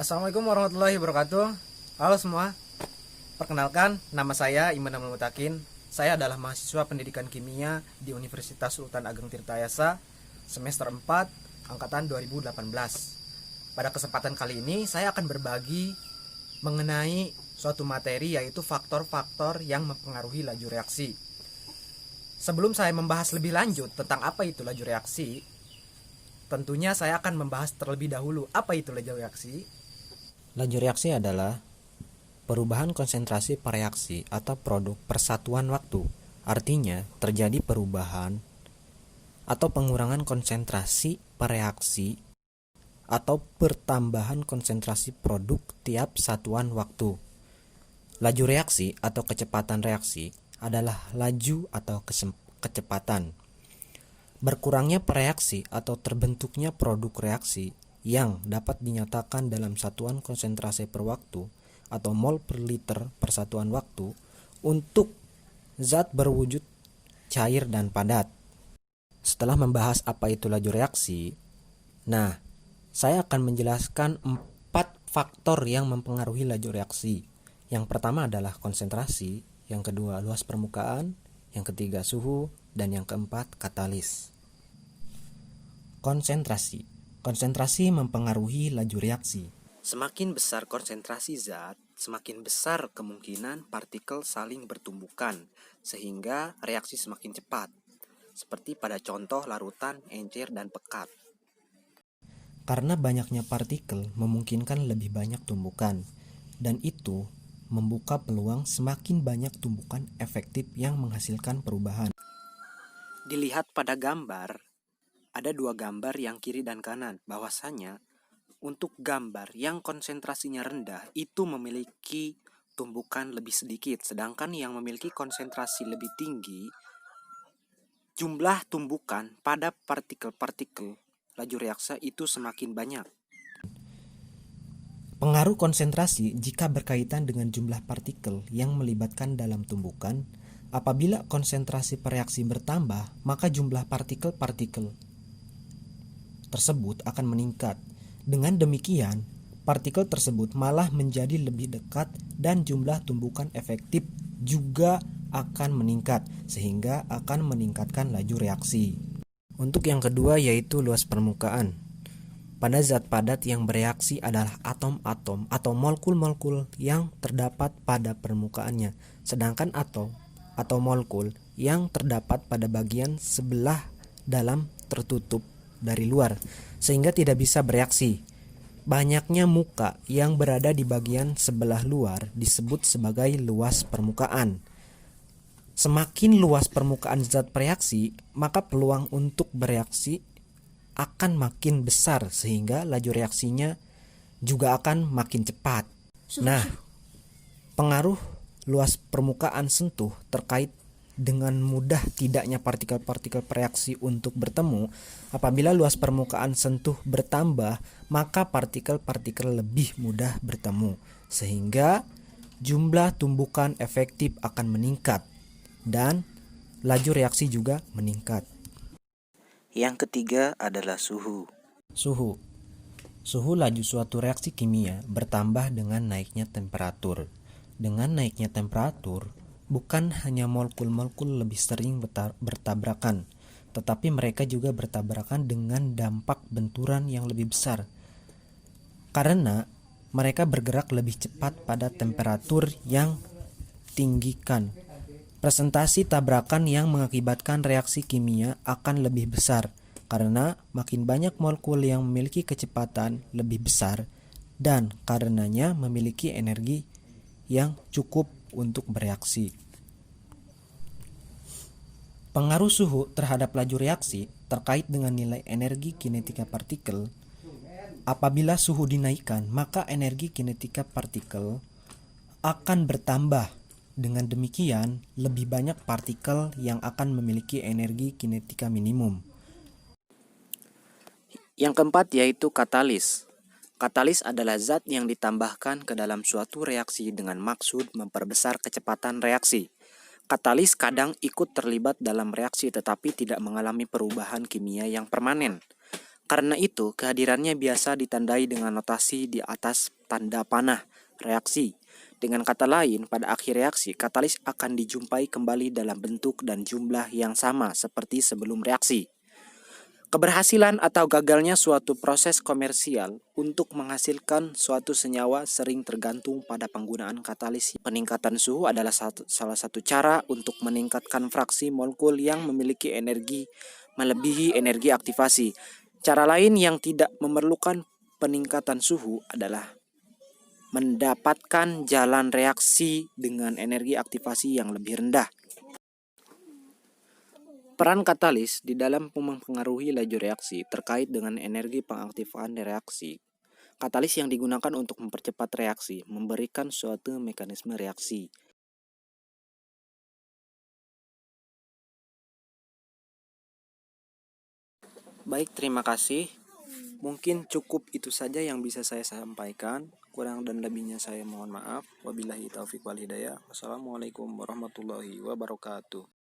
Assalamualaikum warahmatullahi wabarakatuh. Halo semua, perkenalkan nama saya Iman Amel Mutakin. Saya adalah mahasiswa pendidikan kimia di Universitas Sultan Ageng Tirtayasa semester 4 angkatan 2018. Pada kesempatan kali ini saya akan berbagi mengenai suatu materi, yaitu faktor-faktor yang mempengaruhi laju reaksi. Sebelum saya membahas lebih lanjut tentang apa itu laju reaksi, tentunya saya akan membahas terlebih dahulu apa itu laju reaksi. Laju reaksi adalah perubahan konsentrasi per reaksi atau produk persatuan waktu. Artinya, terjadi perubahan atau pengurangan konsentrasi per reaksi atau pertambahan konsentrasi produk tiap satuan waktu. Laju reaksi atau kecepatan reaksi adalah laju atau kecepatan berkurangnya per reaksi atau terbentuknya produk reaksi yang dapat dinyatakan dalam satuan konsentrasi per waktu atau mol per liter per satuan waktu untuk zat berwujud cair dan padat. Setelah membahas apa itu laju reaksi, saya akan menjelaskan 4 faktor yang mempengaruhi laju reaksi. Yang pertama adalah konsentrasi, yang kedua luas permukaan, yang ketiga suhu, dan yang keempat katalis. Konsentrasi. Konsentrasi mempengaruhi laju reaksi. Semakin besar konsentrasi zat, semakin besar kemungkinan partikel saling bertumbukan, sehingga reaksi semakin cepat, seperti pada contoh larutan, encer, dan pekat. Karena banyaknya partikel memungkinkan lebih banyak tumbukan, dan itu membuka peluang semakin banyak tumbukan efektif yang menghasilkan perubahan. Dilihat pada gambar, ada 2 gambar yang kiri dan kanan. Bahwasanya untuk gambar yang konsentrasinya rendah itu memiliki tumbukan lebih sedikit, sedangkan yang memiliki konsentrasi lebih tinggi, jumlah tumbukan pada partikel-partikel laju reaksi itu semakin banyak. Pengaruh konsentrasi jika berkaitan dengan jumlah partikel yang melibatkan dalam tumbukan. Apabila konsentrasi per reaksi bertambah, maka jumlah partikel-partikel tersebut akan meningkat. Dengan demikian, partikel tersebut malah menjadi lebih dekat dan jumlah tumbukan efektif juga akan meningkat, sehingga akan meningkatkan laju reaksi. Untuk yang kedua yaitu luas permukaan. Pada zat padat yang bereaksi adalah atom-atom atau molekul-molekul yang terdapat pada permukaannya, sedangkan atom atau molekul yang terdapat pada bagian sebelah dalam tertutup dari luar, sehingga tidak bisa bereaksi. Banyaknya muka yang berada di bagian sebelah luar disebut sebagai luas permukaan. Semakin luas permukaan zat bereaksi, maka peluang untuk bereaksi akan makin besar, sehingga laju reaksinya juga akan makin cepat. Pengaruh luas permukaan sentuh terkait dengan mudah tidaknya partikel-partikel bereaksi untuk bertemu. Apabila luas permukaan sentuh bertambah, maka partikel-partikel lebih mudah bertemu, sehingga jumlah tumbukan efektif akan meningkat dan laju reaksi juga meningkat. Yang ketiga adalah suhu. Suhu laju suatu reaksi kimia bertambah dengan naiknya temperatur. Dengan naiknya temperatur, bukan hanya molekul-molekul lebih sering bertabrakan, tetapi mereka juga bertabrakan dengan dampak benturan yang lebih besar. Karena mereka bergerak lebih cepat pada temperatur yang tinggikan. Presentasi tabrakan yang mengakibatkan reaksi kimia akan lebih besar, karena makin banyak molekul yang memiliki kecepatan lebih besar dan karenanya memiliki energi yang cukup untuk bereaksi. Pengaruh suhu terhadap laju reaksi terkait dengan nilai energi kinetika partikel. Apabila suhu dinaikkan, maka energi kinetika partikel akan bertambah. Dengan demikian, lebih banyak partikel yang akan memiliki energi kinetika minimum. Yang keempat yaitu katalis. Katalis adalah zat yang ditambahkan ke dalam suatu reaksi dengan maksud memperbesar kecepatan reaksi. Katalis kadang ikut terlibat dalam reaksi tetapi tidak mengalami perubahan kimia yang permanen. Karena itu, kehadirannya biasa ditandai dengan notasi di atas tanda panah, reaksi. Dengan kata lain, pada akhir reaksi, katalis akan dijumpai kembali dalam bentuk dan jumlah yang sama seperti sebelum reaksi. Keberhasilan atau gagalnya suatu proses komersial untuk menghasilkan suatu senyawa sering tergantung pada penggunaan katalis. Peningkatan suhu adalah salah satu cara untuk meningkatkan fraksi molekul yang memiliki energi melebihi energi aktivasi. Cara lain yang tidak memerlukan peningkatan suhu adalah mendapatkan jalan reaksi dengan energi aktivasi yang lebih rendah. Peran katalis di dalam mempengaruhi laju reaksi terkait dengan energi pengaktifan reaksi. Katalis yang digunakan untuk mempercepat reaksi memberikan suatu mekanisme reaksi. Baik, terima kasih. Mungkin cukup itu saja yang bisa saya sampaikan. Kurang dan lebihnya saya mohon maaf. Wabillahi taufiq wal hidayah. Wassalamualaikum warahmatullahi wabarakatuh.